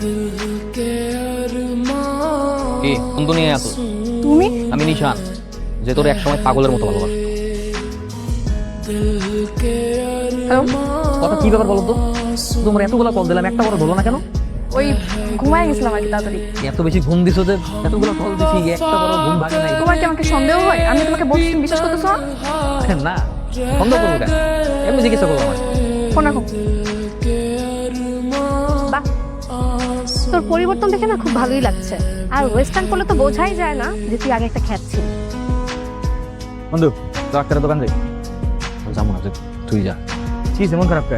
কি কোন দুনিয়ায় আছো তুমি? আমি নিশান, যে তোর একসময় পাগলের মতো ভালোবাসতো। হ্যালো, কথা কি ব্যাপার বলো তো? তোমার এতগুলো কল দিলাম, একটা বড় ধরলো না কেন? ওই ঘুমায় গেছিলাম আর কি তাড়াতাড়ি। এত বেশি ঘুম দিছো যে এতগুলো কল দিছি, একটা বড় ঘুম ভাঙে নাই। তোমার কি আমাকে সন্দেহ হয়? আমি তোমাকে বলছি, তুমি বিশ্বাস করতেছো না? না বন্ধ করবো কেন? এমনি জিজ্ঞাসা করবো আমার। ফোন রাখো। বাহ, তোর পরিবর্তন দেখে না খুব ভালোই লাগছে। আর ওয়েস্টার্ন করলে তো বোঝাই যায় না যে তুই আগে একটা খ্যাত ছিলি। বন্ধু ডাক্তারের দোকান যাই। যাবো না, তুই যা। কি যেমন খারাপ কে?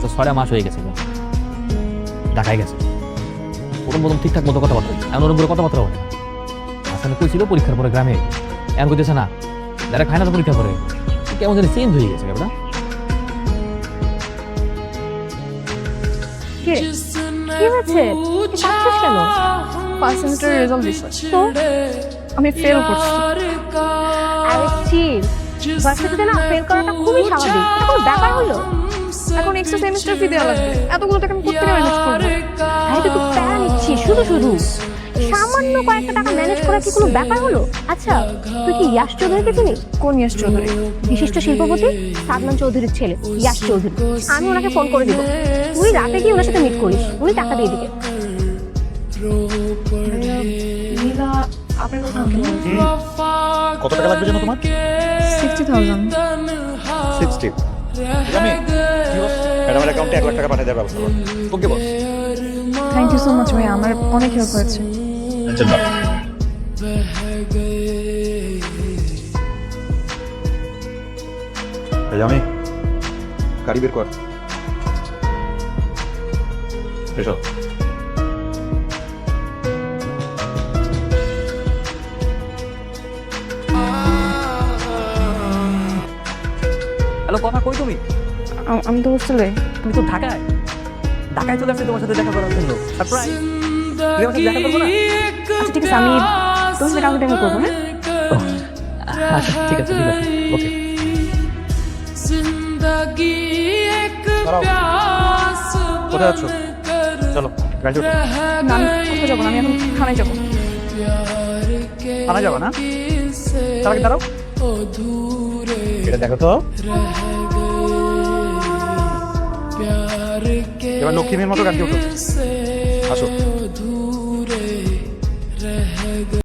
6 মাস হয়ে গেছে, ঢাকায় গেছে। প্রথম ঠিকঠাক মতো কথাবার্তা, এমন ওর উপরে কথাবার্তা হবে। আসলে কইছিল পরীক্ষার পরে গ্রামে, এমন কইতেছে না, যারা খায় না তো পরীক্ষার পরে। কেমন জানি চেঞ্জ হয়ে গেছে ব্যাপারটা। কি রে? কি হয়েছে? তুই কাঁদছিস কেন? ফার্স্ট সেমিস্টারের রেজাল্ট দিছে, তো আমি ফেল করছি। আরে চিল, ভার্সিটিতে না ফেল করাটা খুবই স্বাভাবিক। এটা কোনো ব্যাপার হলো? এখন এক্সট্রা সেমিস্টার ফি দেওয়া লাগবে, এতগুলো টাকা আমি কোথা থেকে ম্যানেজ করবো? আরে তুই তো প্যারা নিচ্ছিস শুধু শুধু। সামান্য কয়েকটা টাকা ম্যানেজ করা কি কোনো ব্যাপার হলো? আচ্ছা, তুই কি ইয়াশ চৌধুরীকে চিনিস? কোন ইয়াশ চৌধুরী? বিশিষ্ট শিল্পপতি সাদমান চৌধুরীর ছেলে ইয়াশ চৌধুরী। আমি ওনাকে ফোন করে দিব, তুই রাতে গিয়ে ওনার সাথে মিট করিস, উনি টাকা দিয়ে দিবে। নীলা, আপনার কথা কত টাকা লাগবে যেন তোমার? 60,000। 60। আমি ম্যাডামের অ্যাকাউন্টে 1 লাখ টাকা পাঠিয়ে দেওয়ার ব্যবস্থা করো। ওকে বস। থ্যাংক ইউ সো মাচ ভাই, আমার অনেক হেল্প হয়েছে। আমি গাড়ি বের কর। এসো। হ্যালো, কথা কই তুমি? আমি তো হোস্টেলে। তুমি তো ঢাকায় চলে আসছি তোমার সাথে দেখা করার জন্য। সারপ্রাইজ! তুমি আমার সাথে দেখা করবো না? আচ্ছা ঠিক আছে, আমি তোর সাথে কাউকে দেখা করবো, হ্যাঁ? আচ্ছা ঠিক আছে, ওকে। কোথায় আছো? চলো গাড়ি ওঠো। না, আমি কোথাও যাবো না, আমি এখন থানায় যাবো। থানা যাবা না? তার আগে দাঁড়াও, এটা দেখো তো। এবার লক্ষ্মীমের মতো গাড়ি ওঠো। আসো।